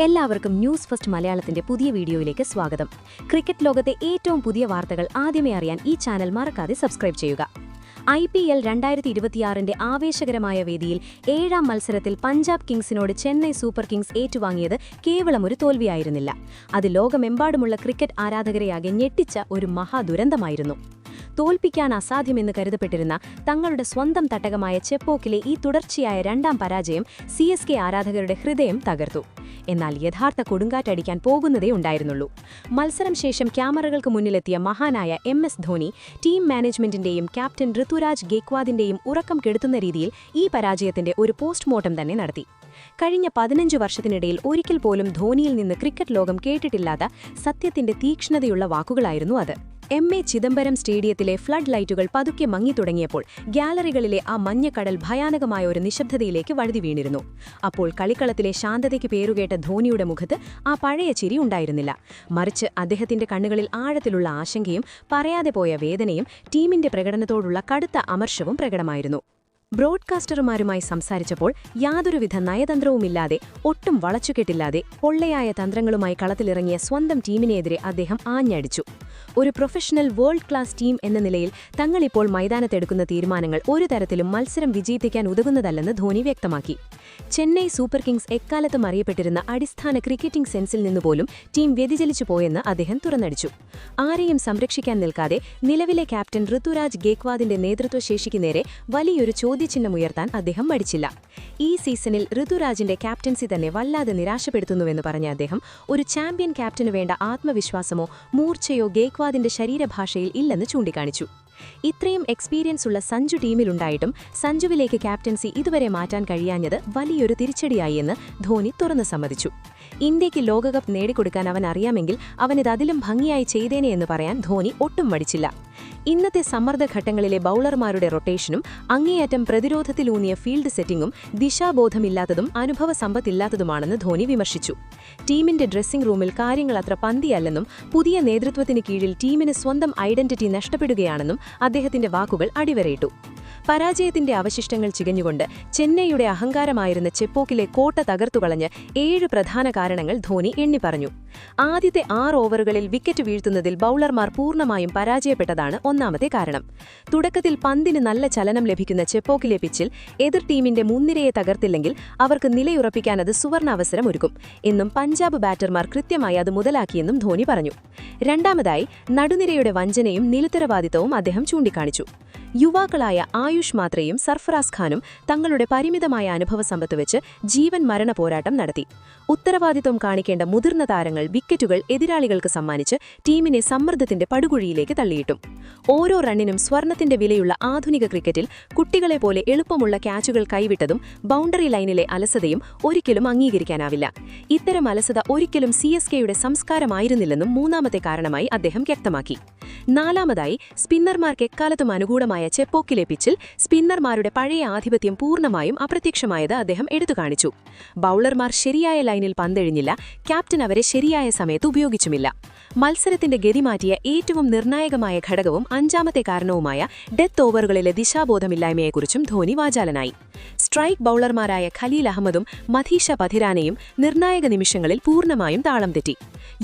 എല്ലാവർക്കും news first മലയാളത്തിന്റെ പുതിയ വീഡിയോയിലേക്ക് സ്വാഗതം. ക്രിക്കറ്റ് ലോകത്തെ ഏറ്റവും പുതിയ വാർത്തകൾ ആദ്യമേ അറിയാൻ ഈ ചാനൽ മറക്കാതെ സബ്സ്ക്രൈബ് ചെയ്യുക. IPL 2026ന്റെ ആവേശകരമായ വേദിയിൽ 7ാം മത്സരത്തിൽ പഞ്ചാബ് കിങ്സിനോട് ചെന്നൈ സൂപ്പർ കിങ്സ് ഏറ്റുവാങ്ങിയത് കേവലം ഒരു തോൽവിയായിരുന്നില്ല. അത് ലോകമെമ്പാടുമുള്ള ക്രിക്കറ്റ് ആരാധകരെയാകെ ഞെട്ടിച്ച ഒരു മഹാദുരന്തമായിരുന്നു. തോൽപ്പിക്കാൻ അസാധ്യമെന്ന് കരുതപ്പെട്ടിരുന്ന തങ്ങളുടെ സ്വന്തം തട്ടകമായ ചെപ്പോക്കിലെ ഈ തുടർച്ചയായ 2ാം പരാജയം CSK ആരാധകരുടെ ഹൃദയം തകർത്തു. എന്നാൽ യഥാർത്ഥ കൊടുങ്കാറ്റടിക്കാൻ പോകുന്നതേ ഉണ്ടായിരുന്നുള്ളൂ. മത്സരം ശേഷം ക്യാമറകൾക്ക് മുന്നിലെത്തിയ മഹാനായ MS ധോനി ടീം മാനേജ്മെന്റിന്റെയും ക്യാപ്റ്റൻ ഋതുരാജ് ഗേക്വാദിന്റെയും ഉറക്കം കെടുത്തുന്ന രീതിയിൽ ഈ പരാജയത്തിന്റെ ഒരു പോസ്റ്റ്മോർട്ടം തന്നെ നടത്തി. കഴിഞ്ഞ 15 വർഷത്തിനിടയിൽ ഒരിക്കൽ പോലും ധോനിയിൽ നിന്ന് ക്രിക്കറ്റ് ലോകം കേട്ടിട്ടില്ലാത്ത സത്യത്തിന്റെ തീക്ഷ്ണതയുള്ള വാക്കുകളായിരുന്നു അത്. MA ചിദംബരം സ്റ്റേഡിയത്തിലെ ഫ്ലഡ് ലൈറ്റുകൾ പതുക്കെ മങ്ങിത്തുടങ്ങിയപ്പോൾ ഗ്യാലറികളിലെ ആ മഞ്ഞക്കടൽ ഭയാനകമായ ഒരു നിശബ്ദതയിലേക്ക് വഴുതി വീണിരുന്നു. അപ്പോൾ കളിക്കളത്തിലെ ശാന്തതയ്ക്ക് പേരുകേട്ട ധോനിയുടെ മുഖത്ത് ആ പഴയ ചിരി ഉണ്ടായിരുന്നില്ല. മറിച്ച് അദ്ദേഹത്തിന്റെ കണ്ണുകളിൽ ആഴത്തിലുള്ള ആശങ്കയും പറയാതെ പോയ വേദനയും ടീമിന്റെ പ്രകടനത്തോടുള്ള കടുത്ത അമർഷവും പ്രകടമായിരുന്നു. ബ്രോഡ്കാസ്റ്റർമാരുമായി സംസാരിച്ചപ്പോൾ യാതൊരുവിധ നയതന്ത്രവുമില്ലാതെ, ഒട്ടും വളച്ചുകെട്ടില്ലാതെ പൊള്ളയായ തന്ത്രങ്ങളുമായി കളത്തിലിറങ്ങിയ സ്വന്തം ടീമിനെതിരെ അദ്ദേഹം ആഞ്ഞടിച്ചു. ഒരു പ്രൊഫഷണൽ വേൾഡ് ക്ലാസ് ടീം എന്ന നിലയിൽ തങ്ങളിപ്പോൾ മൈതാനത്തെടുക്കുന്ന തീരുമാനങ്ങൾ ഒരു തരത്തിലും മത്സരം വിജയിപ്പിക്കാൻ ഉതകുന്നതല്ലെന്ന് ധോനി വ്യക്തമാക്കി. ചെന്നൈ സൂപ്പർ കിങ്സ് എക്കാലത്തും അറിയപ്പെട്ടിരുന്ന അടിസ്ഥാന ക്രിക്കറ്റിംഗ് സെൻസിൽ നിന്നുപോലും ടീം വ്യതിചലിച്ചു പോയെന്ന് അദ്ദേഹം തുറന്നടിച്ചു. ആരെയും സംരക്ഷിക്കാൻ നിൽക്കാതെ നിലവിലെ ക്യാപ്റ്റൻ ഋതുരാജ് ഗേക്വാദിന്റെ നേതൃത്വശേഷിക്ക് നേരെ വലിയൊരു ചോദ്യചിഹ്നമുയർത്താൻ അദ്ദേഹം മടിച്ചില്ല. ഈ സീസണിൽ ഋതുരാജിന്റെ ക്യാപ്റ്റൻസി തന്നെ വല്ലാതെ നിരാശപ്പെടുത്തുന്നുവെന്ന് പറഞ്ഞ അദ്ദേഹം ഒരു ചാമ്പ്യൻ ക്യാപ്റ്റനു വേണ്ട ആത്മവിശ്വാസമോ മൂർച്ചയോ ഗേക്വാദിന്റെ ശരീരഭാഷയിൽ ഇല്ലെന്ന് ചൂണ്ടിക്കാണിച്ചു. ഇത്രയും എക്സ്പീരിയൻസ് ഉള്ള സഞ്ജു ടീമിലുണ്ടായിട്ടും സഞ്ജുവിലേക്ക് ക്യാപ്റ്റൻസി ഇതുവരെ മാറ്റാൻ കഴിയാഞ്ഞത് വലിയൊരു തിരിച്ചടിയായി എന്ന് ധോനി തുറന്നു സമ്മതിച്ചു. ഇന്ത്യയ്ക്ക് ലോകകപ്പ് നേടിക്കൊടുക്കാൻ അവൻ അറിയാമെങ്കിൽ അവനിത് അതിലും ഭംഗിയായി ചെയ്തേനെ എന്ന് പറയാൻ ധോനി ഒട്ടും മടിച്ചില്ല. ഇന്നത്തെ സമ്മർദ്ദഘട്ടങ്ങളിലെ ബൌളർമാരുടെ റൊട്ടേഷനും അങ്ങേയറ്റം പ്രതിരോധത്തിലൂന്നിയ ഫീൽഡ് സെറ്റിംഗും ദിശാബോധമില്ലാത്തതും അനുഭവ സമ്പത്തില്ലാത്തതുമാണെന്ന് ധോനി വിമർശിച്ചു. ടീമിന്റെ ഡ്രസ്സിംഗ് റൂമിൽ കാര്യങ്ങൾ അത്ര പന്തിയല്ലെന്നും പുതിയ നേതൃത്വത്തിന് കീഴിൽ ടീമിന് സ്വന്തം ഐഡന്റിറ്റി നഷ്ടപ്പെടുകയാണെന്നും അദ്ദേഹത്തിന്റെ വാക്കുകൾ അടിവരയിട്ടു. പരാജയത്തിന്റെ അവശിഷ്ടങ്ങൾ ചികഞ്ഞുകൊണ്ട് ചെന്നൈയുടെ അഹങ്കാരമായിരുന്ന ചെപ്പോക്കിലെ കോട്ട തകർത്തുകളഞ്ഞ് 7 പ്രധാന കാരണങ്ങൾ ധോനി എണ്ണിപ്പറഞ്ഞു. ആദ്യത്തെ 6 ഓവറുകളിൽ വിക്കറ്റ് വീഴ്ത്തുന്നതിൽ ബൌളർമാർ പൂർണ്ണമായും പരാജയപ്പെട്ടതാണ് ഒന്നാമത്തെ കാരണം. തുടക്കത്തിൽ പന്തിന് നല്ല ചലനം ലഭിക്കുന്ന ചെപ്പോക്കിലെ പിച്ചിൽ എതിർ ടീമിന്റെ മുൻനിരയെ തകർത്തില്ലെങ്കിൽ അവർക്ക് നിലയുറപ്പിക്കാൻ അത് സുവർണാവസരമൊരുക്കും എന്നും പഞ്ചാബ് ബാറ്റർമാർ കൃത്യമായി അത് മുതലാക്കിയെന്നും ധോനി പറഞ്ഞു. രണ്ടാമതായി നടുനിരയുടെ വഞ്ചനയും നിലുത്തരവാദിത്തവും അദ്ദേഹം ചൂണ്ടിക്കാണിച്ചു. യുവാക്കളായ ആയുഷ് മാത്രയും സർഫറാസ് ഖാനും തങ്ങളുടെ പരിമിതമായ അനുഭവ സമ്പത്ത് വെച്ച് ജീവൻ മരണ പോരാട്ടം നടത്തി. ഉത്തരവാദിത്വം കാണിക്കേണ്ട മുതിർന്ന താരങ്ങൾ വിക്കറ്റുകൾ എതിരാളികൾക്ക് സമ്മാനിച്ച് ടീമിനെ സമ്മർദ്ദത്തിന്റെ പടുകുഴിയിലേക്ക് തള്ളിയിട്ടു. ഓരോ റണ്ണിനും സ്വർണത്തിന്റെ വിലയുള്ള ആധുനിക ക്രിക്കറ്റിൽ കുട്ടികളെ പോലെ എളുപ്പമുള്ള ക്യാച്ചുകൾ കൈവിട്ടതും ബൗണ്ടറി ലൈനിലെ അലസതയും ഒരിക്കലും അംഗീകരിക്കാനാവില്ല. ഇത്തരം അലസത ഒരിക്കലും CSKയുടെ സംസ്കാരമായിരുന്നില്ലെന്നും മൂന്നാമത്തെ കാരണമായി അദ്ദേഹം വ്യക്തമാക്കി. നാലാമതായി സ്പിന്നർമാർക്ക് എക്കാലത്തും അനുകൂലമായ ചെപ്പോക്കിലെ പിച്ചിൽ സ്പിന്നർമാരുടെ പഴയ ആധിപത്യം പൂർണ്ണമായും അപ്രത്യക്ഷമായത് അദ്ദേഹം എടുത്തുകാണിച്ചു. ബൌളർമാർ ശരിയായ ലൈനിൽ പന്തെഴിഞ്ഞില്ല, ക്യാപ്റ്റൻ അവരെ ശരിയായ സമയത്ത് ഉപയോഗിച്ചുമില്ല. മത്സരത്തിന്റെ ഗതി മാറ്റിയ ഏറ്റവും നിർണായകമായ ഘടകവും അഞ്ചാമത്തെ കാരണവുമായ ഡെത്ത് ഓവറുകളിലെ ദിശാബോധമില്ലായ്മയെക്കുറിച്ചും ധോനി വാചാലനായി. സ്ട്രൈക്ക് ബൌളർമാരായ ഖലീൽ അഹമ്മദും മധീഷ പധിരാനയും നിർണായക നിമിഷങ്ങളിൽ പൂർണ്ണമായും താളം തെറ്റി.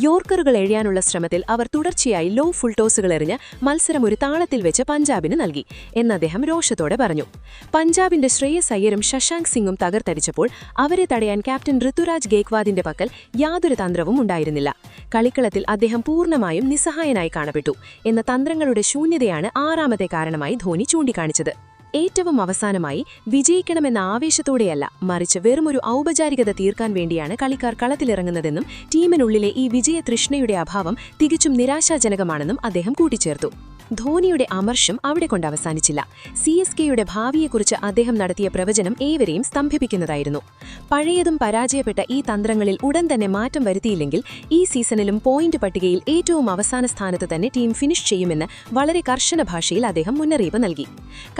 യോർക്കറുകൾ എഴിയാനുള്ള ശ്രമത്തിൽ അവർ തുടർച്ചയായി ലോ ഫുൾ ടോസുകൾ എറിഞ്ഞ് മത്സരം ഒരു താളത്തിൽ വെച്ച് പഞ്ചാബിന് നൽകി എന്ന് അദ്ദേഹം രോഷത്തോടെ പറഞ്ഞു. പഞ്ചാബിന്റെ ശ്രേയസ് അയ്യരും ശശാങ്ക് സിംഗും തകർത്തടിച്ചപ്പോൾ അവരെ തടയാൻ ക്യാപ്റ്റൻ ഋതുരാജ് ഗേക്വാദിന്റെ പക്കൽ യാതൊരു തന്ത്രവും ഉണ്ടായിരുന്നില്ല. കളിക്കളത്തിൽ അദ്ദേഹം പൂർണ്ണമായും നിസ്സഹായനായി കാണപ്പെട്ടു എന്ന തന്ത്രങ്ങളുടെ ശൂന്യതയാണ് ആറാമത്തെ കാരണമായി ധോനി ചൂണ്ടിക്കാണിച്ചത്. ഏറ്റവും അവസാനമായി വിജയിക്കണമെന്ന ആവേശത്തോടെയല്ല, മറിച്ച് വെറുമൊരു ഔപചാരികത തീർക്കാൻ വേണ്ടിയാണ് കളിക്കാർ കളത്തിലിറങ്ങുന്നതെന്നും ടീമിനുള്ളിലെ ഈ വിജയതൃഷ്ണയുടെ അഭാവം തികച്ചും നിരാശാജനകമാണെന്നും അദ്ദേഹം കൂട്ടിച്ചേർത്തു. ധോനിയുടെ അമർഷം അവിടെ കൊണ്ട് അവസാനിച്ചില്ല. CSKയുടെ ഭാവിയെക്കുറിച്ച് അദ്ദേഹം നടത്തിയ പ്രവചനം ഏവരെയും സ്തംഭിപ്പിക്കുന്നതായിരുന്നു. പഴയതും പരാജയപ്പെട്ട ഈ തന്ത്രങ്ങളിൽ ഉടൻ തന്നെ മാറ്റം വരുത്തിയില്ലെങ്കിൽ ഈ സീസണിലും പോയിന്റ് പട്ടികയിൽ ഏറ്റവും അവസാന സ്ഥാനത്ത് തന്നെ ടീം ഫിനിഷ് ചെയ്യുമെന്ന് വളരെ കർശന ഭാഷയിൽ അദ്ദേഹം മുന്നറിയിപ്പ് നൽകി.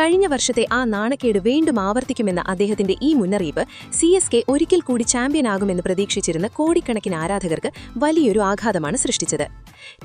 കഴിഞ്ഞ വർഷത്തെ ആ നാണക്കേട് വീണ്ടും ആവർത്തിക്കുമെന്ന അദ്ദേഹത്തിന്റെ ഈ മുന്നറിയിപ്പ് CSK ഒരിക്കൽ കൂടി ചാമ്പ്യനാകുമെന്ന് പ്രതീക്ഷിച്ചിരുന്ന കോടിക്കണക്കിന് ആരാധകർക്ക് വലിയൊരു ആഘാതമാണ് സൃഷ്ടിച്ചത്.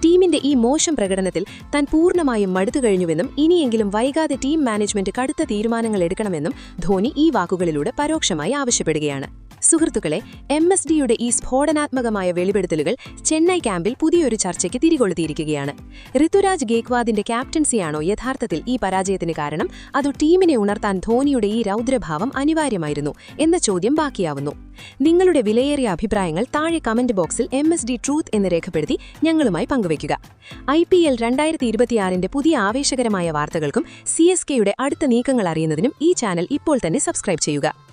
ടീമിന്റെ ഈ മോശം പ്രകടനത്തിൽ താൻ പൂർണ്ണമായും മടുത്തുകഴിഞ്ഞുവെന്നും ഇനിയെങ്കിലും വൈകാതെ ടീം മാനേജ്മെന്റ് കടുത്ത തീരുമാനങ്ങൾ എടുക്കണമെന്നും ധോനി ഈ വാക്കുകളിലൂടെ പരോക്ഷമായി ആവശ്യപ്പെടുകയാണ്. സുഹൃത്തുക്കളെ, MSDയുടെ ഈ സ്ഫോടനാത്മകമായ വെളിപ്പെടുത്തലുകൾ ചെന്നൈ ക്യാമ്പിൽ പുതിയൊരു ചർച്ചയ്ക്ക് തിരികൊളുത്തിയിരിക്കുകയാണ്. ഋതുരാജ് ഗേക്വാദിന്റെ ക്യാപ്റ്റൻസിയാണോ യഥാർത്ഥത്തിൽ ഈ പരാജയത്തിന് കാരണം, അതോ ടീമിനെ ഉണർത്താൻ ധോണിയുടെ ഈ രൗദ്രഭാവം അനിവാര്യമായിരുന്നു എന്ന ചോദ്യം ബാക്കിയാവുന്നു. നിങ്ങളുടെ വിലയേറിയ അഭിപ്രായങ്ങൾ താഴെ കമന്റ് ബോക്സിൽ MSD ട്രൂത്ത് എന്ന് രേഖപ്പെടുത്തി ഞങ്ങളുമായി പങ്കുവയ്ക്കുക. IPL 2026ന്റെ പുതിയ ആവേശകരമായ വാർത്തകൾക്കും CSKയുടെ അടുത്ത നീക്കങ്ങൾ അറിയുന്നതിനും ഈ ചാനൽ ഇപ്പോൾ തന്നെ സബ്സ്ക്രൈബ് ചെയ്യുക.